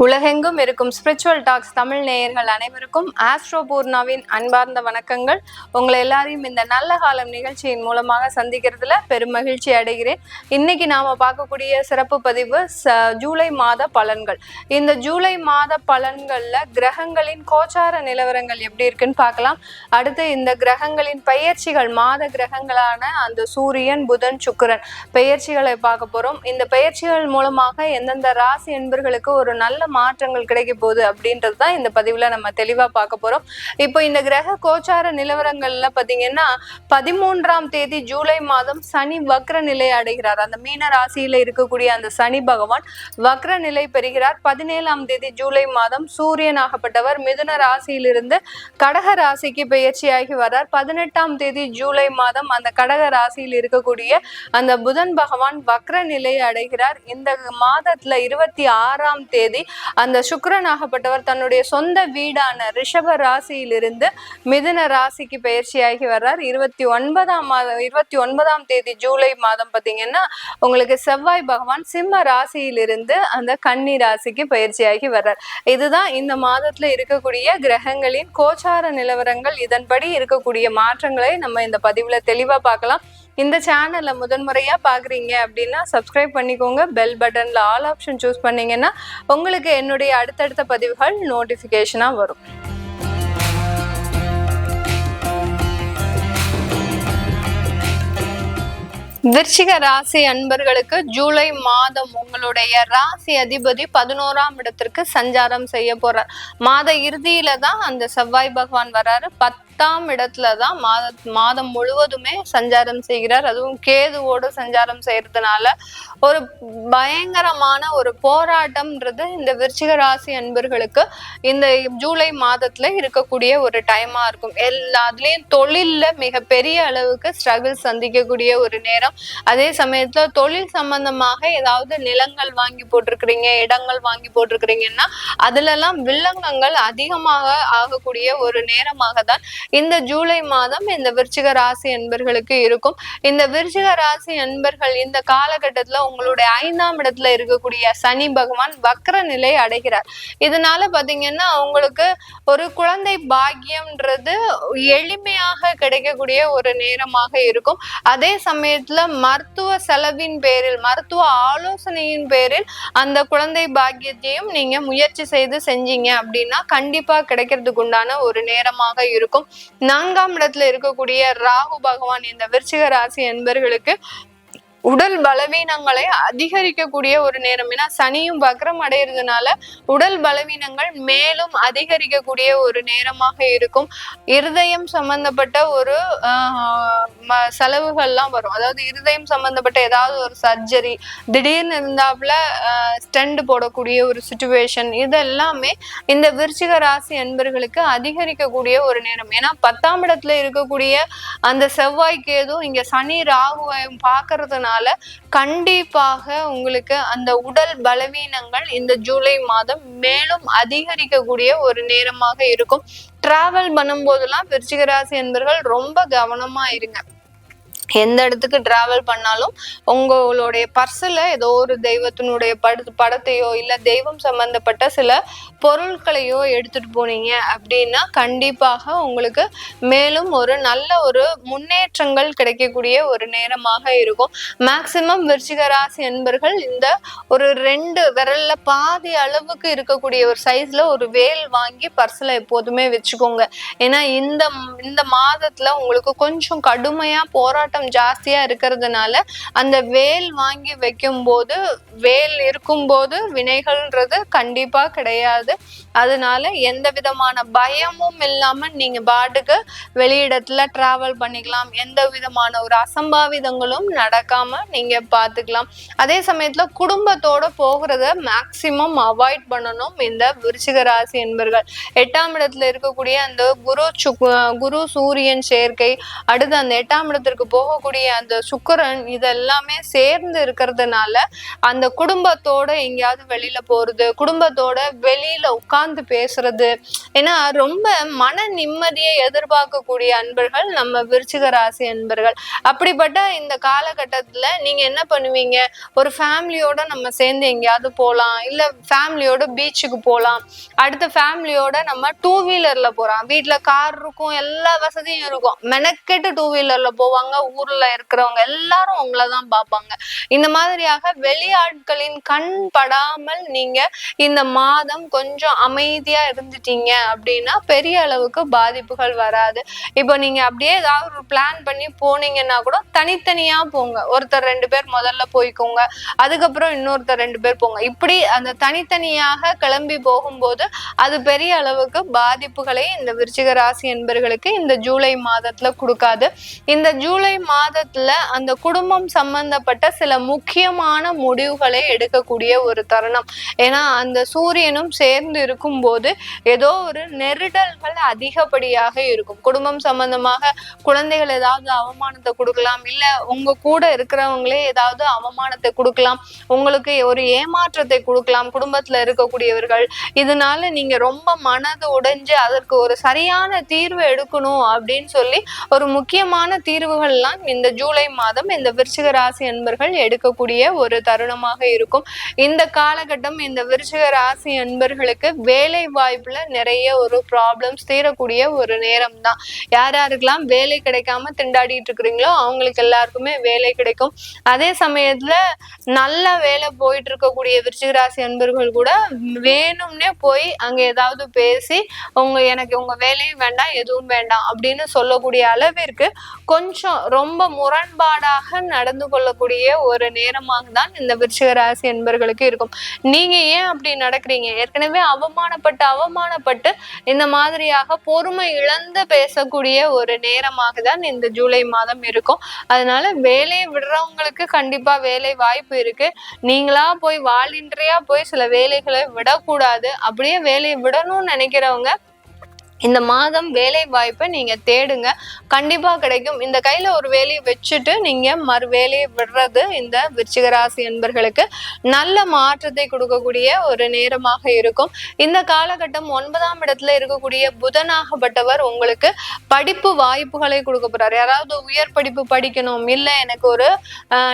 உலகெங்கும் இருக்கும் spiritual tax Tamil நேயர்கள் அனைவருக்கும் ஆஸ்ட்ரோ பூர்ணாவின் அன்பார்ந்த வணக்கங்கள். உங்களை எல்லாரையும் இந்த நல்ல காலம் நிகழ்ச்சியின் மூலமாக சந்திக்கிறதுல பெரும் மகிழ்ச்சி அடைகிறேன். இன்னைக்கு நாம பார்க்கக்கூடிய சிறப்பு பதிவு ஜூலை மாத பலன்கள். இந்த ஜூலை மாத பலன்கள்ல கிரகங்களின் கோச்சார நிலவரங்கள் எப்படி இருக்குன்னு பார்க்கலாம். அடுத்து இந்த கிரகங்களின் பெயர்ச்சிகள், மாத கிரகங்களான அந்த சூரியன், புதன், சுக்கிரன் பெயர்ச்சிகளை பார்க்க போறோம். இந்த பெயர்ச்சிகள் மூலமாக எந்தெந்த ராசி என்பர்களுக்கு ஒரு நல்ல மாற்றங்கள் கிடைக்க போகுது அப்படின்றது தான் இந்த பதிவுல நம்ம தெளிவா பார்க்க போறோம். இப்போ இந்த கிரக கோச்சார நிலவரங்கள்ல பாத்தீங்கன்னா 13ஆம் தேதி ஜூலை மாதம் சனி வக்ர நிலை அடைகிறார். அந்த மீன ராசியில இருக்கக்கூடிய அந்த சனி பகவான் வக்ர நிலை பெறுகிறார். 17ஆம் தேதி ஜூலை மாதம் சூரியனாகப்பட்டவர் மிதுன ராசியிலிருந்து கடக ராசிக்கு பெயர்ச்சியாகி வர்றார். 18ஆம் தேதி ஜூலை மாதம் அந்த கடக ராசியில் இருக்கக்கூடிய அந்த புதன் பகவான் வக்ர நிலை அடைகிறார். இந்த மாதத்துல 26ஆம் தேதி அந்த சுக்கிரனாகப்பட்டவர் தன்னுடைய சொந்த வீடான ரிஷப ராசியிலிருந்து மிதுன ராசிக்கு பயிற்சியாகி வர்றார். 29ஆம் தேதி ஜூலை மாதம் பார்த்தீங்கன்னா உங்களுக்கு செவ்வாய் பகவான் சிம்ம ராசியிலிருந்து அந்த கன்னி ராசிக்கு பயிற்சியாகி வர்றார். இதுதான் இந்த மாதத்துல இருக்கக்கூடிய கிரகங்களின் கோச்சார நிலவரங்கள். இதன்படி இருக்கக்கூடிய மாற்றங்களை நம்ம இந்த பதிவுல தெளிவா பார்க்கலாம். இந்த சேனல்ல முதன்முறையா பாக்குறீங்க அப்படின்னா சப்ஸ்கிரைப் பண்ணிக்கோங்க. பெல் பட்டன்ல ஆல் ஆப்ஷன் சூஸ் பண்ணீங்கன்னா உங்களுக்கு என்னுடைய அடுத்தடுத்த பதிவுகள் நோட்டிபிகேஷனா வரும். விருச்சிக ராசி அன்பர்களுக்கு ஜூலை மாதம் உங்களுடைய ராசி அதிபதி 11ஆம் இடத்திற்கு சஞ்சாரம் செய்ய போறார். மாத இறுதியில தான் அந்த செவ்வாய் பகவான் வர்றாரு. 10ஆம் இடத்துல தான் மாதம் முழுவதுமே சஞ்சாரம் செய்கிறார். அதுவும் கேதுவோடு சஞ்சாரம் செய்யறதுனால ஒரு பயங்கரமான ஒரு போராட்டம்ன்றது இந்த விருச்சிக ராசி அன்பர்களுக்கு இந்த ஜூலை மாதத்துல இருக்கக்கூடிய ஒரு டைமா இருக்கும். எல்லாத்துலயும் தொழில்ல மிகப்பெரிய அளவுக்கு ஸ்ட்ரகிள் சந்திக்கக்கூடிய ஒரு நேரம். அதே சமயத்துல தொழில் சம்பந்தமாக ஏதாவது நிலங்கள் வாங்கி போட்டிருக்கிறீங்க, இடங்கள் வாங்கி போட்டிருக்கிறீங்கன்னா அதுல எல்லாம் வில்லங்கங்கள் அதிகமாக ஆகக்கூடிய ஒரு நேரமாக தான் இந்த ஜூலை மாதம் இந்த விருச்சிக ராசி அன்பர்களுக்கு இருக்கும். இந்த விருச்சிக ராசி அன்பர்கள் இந்த காலகட்டத்துல உங்களுடைய 5ஆம் இடத்துல இருக்கக்கூடிய சனி பகவான் வக்ர நிலை அடைகிறார். இதனால பாத்தீங்கன்னா உங்களுக்கு ஒரு குழந்தை பாக்கியம்ன்றது எளிமையாக கிடைக்கக்கூடிய ஒரு நேரமாக இருக்கும். அதே சமயத்துல மருத்துவ செலவின் பேரில், மருத்துவ ஆலோசனையின் பேரில் அந்த குழந்தை பாக்கியத்தையும் நீங்க முயற்சி செய்து செஞ்சீங்க அப்படின்னா கண்டிப்பா கிடைக்கிறதுக்கு உண்டான ஒரு நேரமாக இருக்கும். 4ஆம் இடத்துல இருக்கக்கூடிய ராகு பகவான் இந்த விருச்சிக ராசி என்பர்களுக்கு உடல் பலவீனங்களை அதிகரிக்கக்கூடிய ஒரு நேரம். ஏன்னா சனியும் வக்ரம் அடைகிறதுனால உடல் பலவீனங்கள் மேலும் அதிகரிக்கக்கூடிய ஒரு நேரமாக இருக்கும். இருதயம் சம்பந்தப்பட்ட ஒரு செலவுகள்லாம் வரும். அதாவது இருதயம் சம்பந்தப்பட்ட ஏதாவது ஒரு சர்ஜரி திடீர்னு இருந்தாப்புல ஸ்டெண்ட் போடக்கூடிய ஒரு சிச்சுவேஷன், இதெல்லாமே இந்த விருச்சிக ராசி அன்பர்களுக்கு அதிகரிக்கக்கூடிய ஒரு நேரம். ஏன்னா 10ஆம் இடத்துல இருக்கக்கூடிய அந்த செவ்வாய் கேது இங்க சனி ராகுவை பார்க்கறதுனால கண்டிப்பாக உங்களுக்கு அந்த உடல் பலவீனங்கள் இந்த ஜூலை மாதம் மேலும் அதிகரிக்கக்கூடிய ஒரு நேரமாக இருக்கும். டிராவல் பண்ணும் போதெல்லாம் விருச்சிக ராசி என்பவர்கள் ரொம்ப கவனமா இருங்க. எந்த இடத்துக்கு டிராவல் பண்ணாலும் உங்களுடைய பர்ஸ்ல ஏதோ ஒரு தெய்வத்தினுடைய படத்தையோ இல்ல தெய்வம் சம்பந்தப்பட்ட சில பொருட்களையோ எடுத்துட்டு போனீங்க அப்படின்னா கண்டிப்பாக உங்களுக்கு மேலும் ஒரு நல்ல ஒரு முன்னேற்றங்கள் கிடைக்கக்கூடிய ஒரு நேரமாக இருக்கும். மேக்சிமம் விருச்சிக ராசி என்பர்கள் இந்த ஒரு 2 விரல்ல பாதி அளவுக்கு இருக்கக்கூடிய ஒரு சைஸ்ல ஒரு வேல் வாங்கி பர்ஸ்ல எப்போதுமே வச்சுக்கோங்க. ஏன்னா இந்த மாதத்துல உங்களுக்கு கொஞ்சம் கடுமையா போராட்டம் ஜாஸ்தியா இருக்கிறதுனால அந்த வேல் வாங்கி வைக்கும் போது, வேல் இருக்கும்போது வினைகள்ன்றது கண்டிப்பா கிடையாது. அதனால எந்த விதமான பயமும் இல்லாம நீங்க பாட்டுக்கு வெளியிடத்துல டிராவல் பண்ணிக்கலாம். எந்த விதமான ஒரு அசம்பாவிதங்களும் நடக்காம நீங்க பாத்துக்கலாம். அதே சமயத்துல குடும்பத்தோட போகிறத மேக்சிமம் அவாய்ட் பண்ணணும் இந்த விருச்சிக ராசி என்பர்கள். 8ஆம் இடத்துல இருக்கக்கூடிய அந்த குரு சூரியன் சேர்க்கை, அடுத்து அந்த 8ஆம் இடத்திற்கு போக போகக்கூடிய அந்த சுக்கிரன் இதெல்லாமே சேர்ந்து இருக்கிறதுனால அந்த குடும்பத்தோட எங்கேயாவது வெளியில போறது, குடும்பத்தோட வெளியில உட்கார்ந்து பேசுறது, ஏன்னா ரொம்ப மன நிம்மதியை எதிர்பார்க்கக்கூடிய அன்பர்கள் நம்ம விருச்சிக ராசி அன்பர்கள். அப்படிப்பட்ட இந்த காலகட்டத்துல நீங்க என்ன பண்ணுவீங்க, ஒரு ஃபேமிலியோட நம்ம சேர்ந்து எங்கேயாவது போகலாம், இல்ல ஃபேமிலியோட பீச்சுக்கு போகலாம், அடுத்த ஃபேமிலியோட நம்ம 2 வீலர்ல போறோம், வீட்டுல கார் இருக்கும், எல்லா வசதியும் இருக்கும், மெனக்கெட்டு 2 வீலர்ல போவாங்க, ஊர்ல இருக்கிறவங்க எல்லாரும் உங்களதான் பார்ப்பாங்க. இந்த மாதிரியாக வெளியாட்களின் கண் படாமல் நீங்க இந்த மாதம் கொஞ்சம் அமைதியா இருந்துட்டீங்க அப்படின்னா பெரிய அளவுக்கு பாதிப்புகள் வராது. இப்போ நீங்க அப்படியே ஏதாவது ஒரு பிளான் பண்ணி போனீங்கன்னா கூட தனித்தனியா போங்க, ஒருத்தர் 2 பேர் முதல்ல போய்க்கோங்க, அதுக்கப்புறம் இன்னொருத்தர் 2 பேர் போங்க. இப்படி அந்த தனித்தனியாக கிளம்பி போகும்போது அது பெரிய அளவுக்கு பாதிப்புகளை இந்த விருச்சிக ராசி என்பர்களுக்கு இந்த ஜூலை மாதத்துல கொடுக்காது. இந்த ஜூலை மாதத்துல அந்த குடும்பம் சம்பந்தப்பட்ட சில முக்கியமான முடிவுகளை எடுக்கக்கூடிய ஒரு தருணம். ஏன்னா அந்த சூரியனும் சேர்ந்து இருக்கும் போது ஏதோ ஒரு நெருடல்கள் அதிகப்படியாக இருக்கும். குடும்பம் சம்பந்தமாக குழந்தைகள் ஏதாவது அவமானத்தை கொடுக்கலாம், இல்ல உங்க கூட இருக்கிறவங்களே ஏதாவது அவமானத்தை கொடுக்கலாம், உங்களுக்கு ஒரு ஏமாற்றத்தை கொடுக்கலாம் குடும்பத்துல இருக்கக்கூடியவர்கள். இதனால நீங்க ரொம்ப மனது உடைஞ்சு அதற்கு ஒரு சரியான தீர்வு எடுக்கணும் அப்படின்னு சொல்லி ஒரு முக்கியமான தீர்வுகள்லாம் இந்த ஜூலை மாதம் இந்த விருச்சிக ராசி அன்பர்கள் எடுக்கக்கூடிய ஒரு தருணமாக இருக்கும். இந்த காலகட்டம் இந்த விருச்சிக ராசி அன்பர்களுக்கு வேலை வாய்ப்புல நிறைய ஒரு ப்ராப்ளம்ஸ் தீரக்கூடிய ஒரு நேரம் தான். யார் யாருக்கெல்லாம் வேலை கிடைக்காம திண்டாடிட்டு இருக்கிறீங்களோ அவங்களுக்கு எல்லாருக்குமே வேலை கிடைக்கும். அதே சமயத்துல நல்ல வேலை போயிட்டு இருக்கக்கூடிய விருச்சிக ராசி அன்பர்கள் கூட வேணும்னே போய் அங்க ஏதாவது பேசி எனக்கு உங்க வேலையும் வேண்டாம் எதுவும் வேண்டாம் அப்படின்னு சொல்லக்கூடிய அளவிற்கு கொஞ்சம் ரொம்ப முரண்பாடாக நடந்து கொள்ளக்கூடிய ஒரு நேரமாக தான் இந்த விருச்சிக ராசி அன்பர்களுக்கு இருக்கும். நீங்க ஏன் அப்படி நடக்கிறீங்க, ஏற்கனவே அவமானப்பட்டு இந்த மாதிரியாக பொறுமை இழந்து பேசக்கூடிய ஒரு நேரமாக தான் இந்த ஜூலை மாதம் இருக்கும். அதனால வேலையை விடுறவங்களுக்கு கண்டிப்பா வேலை வாய்ப்பு இருக்கு. நீங்களா போய் வாலண்டரியா போய் சில வேலைகளை விடக்கூடாது. அப்படியே வேலையை விடணும்னு நினைக்கிறவங்க இந்த மாதம் வேலை வாய்ப்பை நீங்க தேடுங்க, கண்டிப்பா கிடைக்கும். இந்த கையில ஒரு வேலையை வச்சுட்டு நீங்க மறு வேலையை விடுறது இந்த விருச்சிக ராசி என்பர்களுக்கு நல்ல மாற்றத்தை கொடுக்கக்கூடிய ஒரு நேரமாக இருக்கும். இந்த காலகட்டம் 9ஆம் இடத்துல இருக்கக்கூடிய புதனாகப்பட்டவர் உங்களுக்கு படிப்பு வாய்ப்புகளை கொடுக்க போறாரு. யாராவது உயர் படிப்பு படிக்கணும், இல்ல எனக்கு ஒரு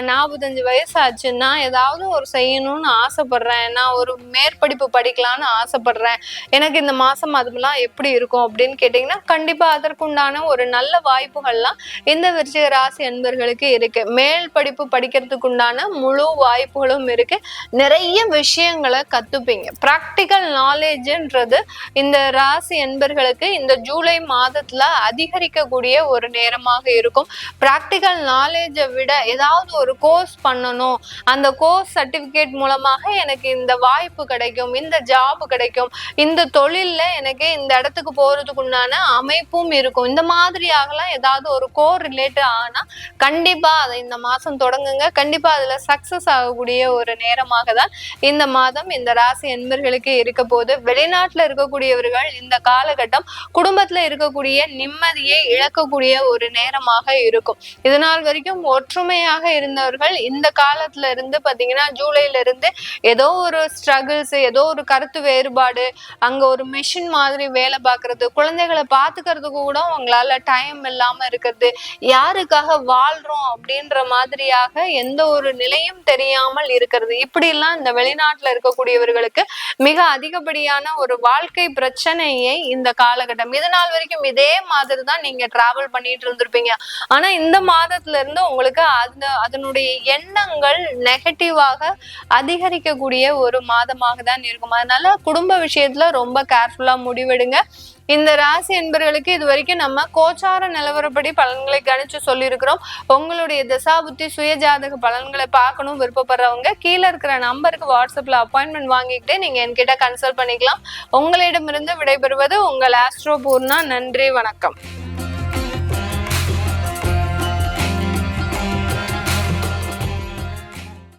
45 வயசு ஆச்சுன்னா ஏதாவது ஒரு செய்யணும்னு ஆசைப்படுறேன், நான் ஒரு மேற்படிப்பு படிக்கலாம்னு ஆசைப்படுறேன், எனக்கு இந்த மாசம் அதுலாம் எப்படி இருக்கும் அப்படின்னு கேட்டீங்கன்னா கண்டிப்பா அதற்குண்டான ஒரு நல்ல வாய்ப்புகள்லாம் இந்த விருச்சிக ராசி அன்பர்களுக்கு இருக்கு. மேல் படிப்பு படிக்கிறதுக்கு உண்டான முழு வாய்ப்புகளும் இருக்கு. நிறைய விஷயங்களை கத்துப்பீங்க. பிராக்டிக்கல் நாலேஜ்ன்றது இந்த ராசி அன்பர்களுக்கு இந்த ஜூலை மாதத்துல அதிகரிக்கக்கூடிய ஒரு நேரமாக இருக்கும். பிராக்டிக்கல் நாலேஜை விட ஏதாவது ஒரு கோர்ஸ் பண்ணணும், அந்த கோர்ஸ் சர்டிபிகேட் மூலமாக எனக்கு இந்த வாய்ப்பு கிடைக்கும், இந்த ஜாப் கிடைக்கும், இந்த தொழில்ல எனக்கு இந்த இடத்துக்கு போறதுக்குண்டான அமைப்பும் இருக்கும். இந்த மாதிரியாகலாம் ஏதாவது ஒரு கோர் ரிலேட்டட் ஆனா கண்டிப்பா அதை இந்த மாசம் தொடங்குங்க. கண்டிப்பா அதுல சக்சஸ் ஆகக்கூடிய ஒரு நேரமாக தான் இந்த மாதம் இந்த ராசி அன்பர்களுக்கு இருக்க போது. வெளிநாட்டுல இருக்கக்கூடியவர்கள் இந்த காலகட்டம் குடும்பத்துல இருக்கக்கூடிய நிம்மதியை இழக்கக்கூடிய ஒரு நேரமாக இருக்கும். இதனால் வரைக்கும் ஒற்றுமையாக இருந்தவர்கள் இந்த காலத்துல இருந்து பாத்தீங்கன்னா ஜூலைல இருந்து ஏதோ ஒரு ஸ்ட்ரகிள்ஸ், ஏதோ ஒரு கருத்து வேறுபாடு, அங்க ஒரு மிஷின் மாதிரி வேலை பார்க்கறது, குழந்தைகளை பாத்துக்கிறதுக்கு கூட உங்களால டைம் இல்லாம இருக்கிறது, யாருக்காக வாழ்றோம் அப்படின்ற மாதிரியாக எந்த ஒரு நிலையும் தெரியாமல் இருக்கிறது, இப்படி எல்லாம் இந்த வெளிநாட்டுல இருக்கக்கூடியவர்களுக்கு மிக அதிகப்படியான ஒரு வாழ்க்கை பிரச்சனையை இந்த காலகட்டம், இது நாள் வரைக்கும் இதே மாதிரி தான் நீங்க டிராவல் பண்ணிட்டு இருந்திருப்பீங்க. ஆனா இந்த மாதத்துல இருந்து உங்களுக்கு அதனுடைய எண்ணங்கள் நெகட்டிவாக அதிகரிக்கக்கூடிய ஒரு மாதமாக தான் இருக்கும். அதனால குடும்ப விஷயத்துல ரொம்ப கேர்ஃபுல்லா முடிவெடுங்க. இந்த ராசி என்பர்களுக்கு இது வரைக்கும் நம்ம கோச்சார நிலவரப்படி பலன்களை கணிச்சு சொல்லியிருக்கிறோம். உங்களுடைய தசாபுத்தி சுயஜாதக பலன்களை பார்க்கணும் விருப்பப்படுறவங்க கீழே இருக்கிற நம்பருக்கு வாட்ஸ்அப்ல அப்பாயின்மெண்ட் வாங்கிக்கிட்டு நீங்க என்கிட்ட கன்சல்ட் பண்ணிக்கலாம். உங்களிடமிருந்து விடைபெறுவது உங்கள் ஆஸ்ட்ரோ பூர்ணா. நன்றி, வணக்கம்.